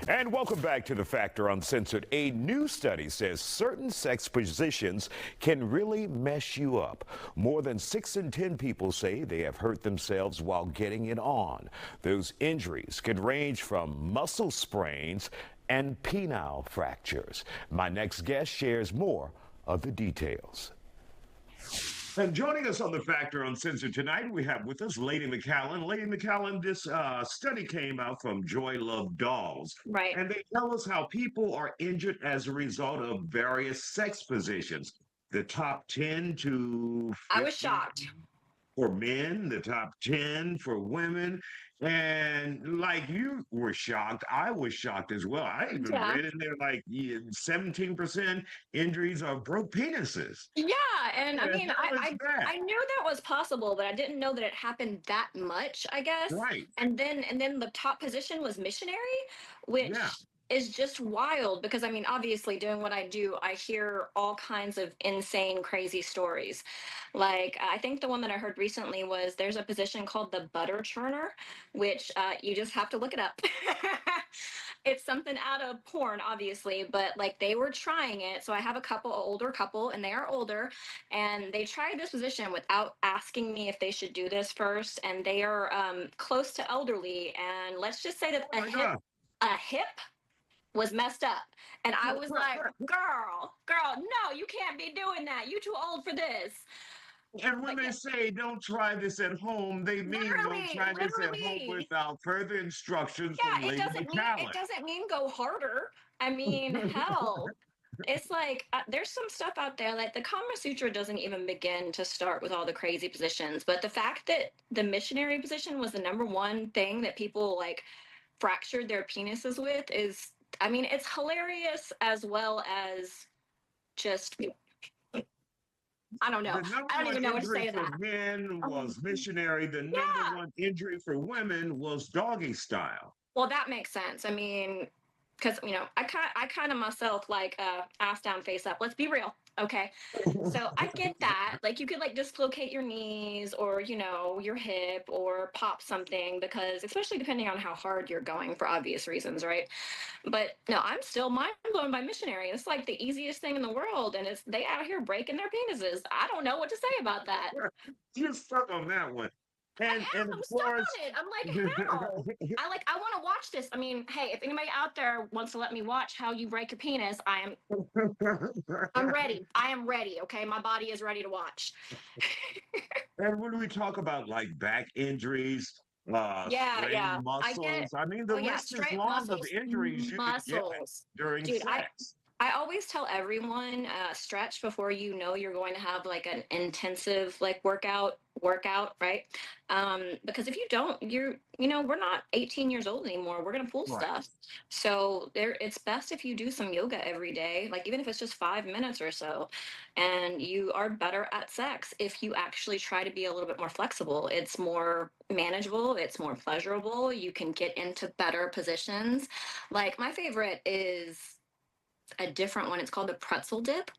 And welcome back to The Factor Uncensored. A new study says certain sex positions can really mess you up. More than 6 in 10 people say they have hurt themselves while getting it on. Those injuries could range from muscle sprains and penile fractures. My next guest shares more of the details. And joining us on The Factor Uncensored tonight, we have with us Lady MacAllan. Lady MacAllan, this study came out from Joy Love Dolls. Right. And they tell us how people are injured as a result of various sex positions. The top 10 to I was 50 shocked. for men, the top 10 for women. And like you were shocked, I was shocked as well. I even Yeah. read in there like 17% injuries of broke penises. Yeah, and I The mean, hell is that? I knew that was possible, but I didn't know that it happened that much, I guess. Right. And then the top position was missionary, which Yeah. is just wild because I mean, obviously doing what I do, I hear all kinds of insane, crazy stories. Like I think the one that I heard recently was there's a position called the butter churner, which you just have to look it up. It's something out of porn, obviously, but like they were trying it. So I have a couple, an older couple, and they are older, and they tried this position without asking me if they should do this first. And they are close to elderly, and let's just say that Oh my God. a hip was messed up. And I was like, girl, no, you can't be doing that. You too old for this. And when But they yeah, say don't try this at home, they mean don't try this at home literally. without further instructions from Yeah, Lady it MacAllan. doesn't mean go harder. I mean, hell, it's like there's some stuff out there like the Kama Sutra doesn't even begin to start with all the crazy positions, but the fact that the missionary position was the number one thing that people like fractured their penises with is, I mean, it's hilarious as well as just I don't know. The number I don't one even know what to injury say to for that. men Um, was missionary. The number yeah. one injury for women was doggy style. Well, that makes sense. I mean, because I kind of myself like ass down, face up. Let's be real, okay? So I get that. Like you could like dislocate your knees or your hip or pop something because especially depending on how hard you're going for obvious reasons, right? But no, I'm still mind blown by missionary. It's like the easiest thing in the world, and it's they out here breaking their penises. I don't know what to say about that. You're stuck on that one. And of I'm stuck course, on it. I'm like, how? I want to watch this. I mean, hey, if anybody out there wants to let me watch how you break your penis, I'm ready. I am ready. Okay, my body is ready to watch. and when we talk about like back injuries, Yeah. strained I get. muscles, I mean, the Oh yeah, list is straight long of muscles, injuries you could get muscles. during Dude, sex. I always tell everyone stretch before you're going to have like an intensive like workout, right? Because if you don't, we're not 18 years old anymore. We're gonna pull Right. stuff. So it's best if you do some yoga every day, like even if it's just 5 minutes or so, and you are better at sex if you actually try to be a little bit more flexible. It's more manageable, it's more pleasurable. You can get into better positions. Like my favorite is a different one. It's called the pretzel dip.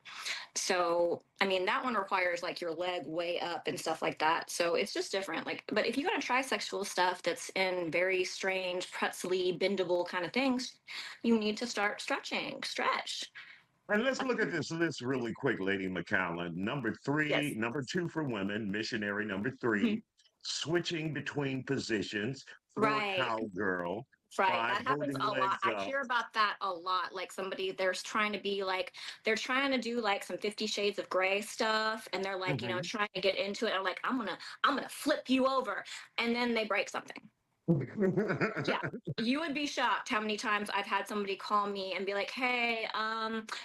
So, I mean, that one requires like your leg way up and stuff like that. So it's just different. Like, but if you're going to try sexual stuff that's in very strange, pretzely, bendable kind of things, you need to start stretching, stretch. And let's look at this list really quick, Lady MacAllan. Number Yes. three, number two for women, missionary. Number Mhm. three, switching between positions. Four, Right. cowgirl. Right. Five, That happens holding a lot. legs I up. hear about that a lot. Like somebody there's trying to be like they're trying to do like some 50 shades of gray stuff and they're like, Mhm. trying to get into it. I'm like, I'm gonna flip you over. And then they break something. Yeah. You would be shocked how many times I've had somebody call me and be like, "Hey,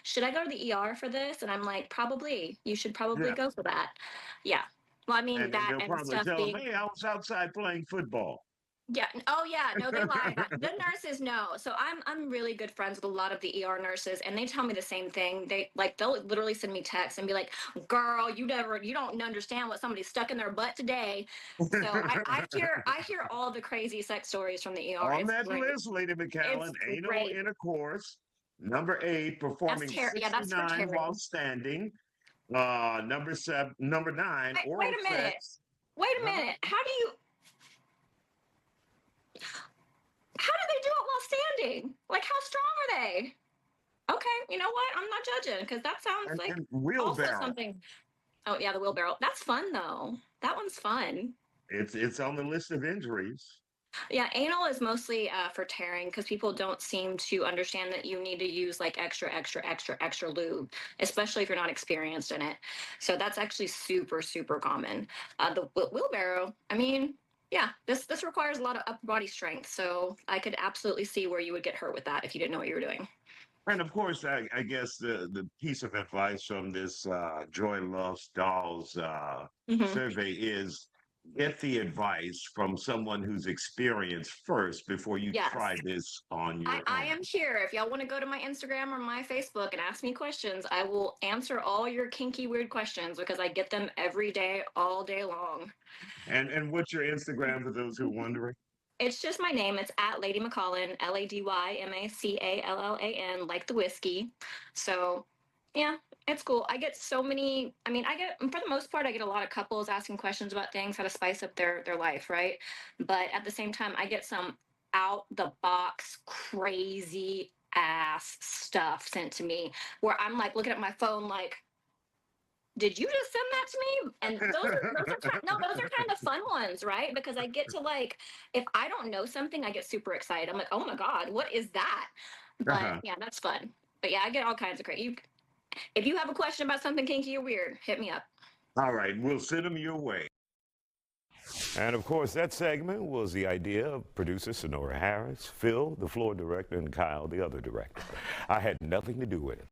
should I go to the ER for this?" And I'm like, "Probably. You should probably Yeah. go for that." Yeah. Well, I mean And then that they'll and probably stuff tell them, being hey, I was outside playing football. yeah. Oh yeah. No, they lie. The nurses know. So I'm really good friends with a lot of the ER nurses, and they tell me the same thing. They'll literally send me texts and be like, "Girl, you don't understand what somebody stuck in their butt today." So I hear all the crazy sex stories from the ER. On It's that great. list, Lady It's MacAllan, anal great. intercourse. Number eight, That's performing terrible. Yeah, that's for 69 while Terry. standing. Number seven, number nine, Wait oral a minute. sex. Wait a Uh-huh. minute. How do they do it while standing? Like how okay. Okay, you know what? I'm not judging because that sounds like And also wheelbarrow. something. Oh yeah, the wheelbarrow. That's fun though. That one's fun. It's on the list of injuries. Yeah, anal is mostly for tearing because people don't seem to understand that you need to use like extra lube, especially if you're not experienced in it. So that's actually super common. The wheelbarrow, I mean, yeah, this requires a lot of upper body strength. So I could absolutely see where you would get hurt with that if you didn't know what you were doing. And of course, I guess the piece of advice from this Joy Loves Dolls Hmm. survey is get the advice from someone who's experienced first before you try Yes. this on I, your I own. am here. If y'all want to go to my Instagram or my Facebook and ask me questions, I will answer all your kinky, weird questions because I get them every day, all day long. And what's your Instagram for those who are wondering? It's just my name. It's at Lady MacAllan, LadyMacAllan, like the whiskey. So, yeah, it's cool. I get so many. I mean, I get for the most part, I get a lot of couples asking questions about things, how to spice up their life, right? But at the same time, I get some out the box crazy ass stuff sent to me where I'm like looking at my phone like, did you just send that to me? And those are kind of fun ones, right? Because I get to like, if I don't know something, I get super excited. I'm like, oh my god, what is that? But Uh-huh. yeah, that's fun. But yeah, I get all kinds of crazy. If you have a question about something kinky or weird, hit me up. All right, we'll send them your way. And of course, that segment was the idea of producer Sonora Harris, Phil, the floor director, and Kyle, the other director. I had nothing to do with it.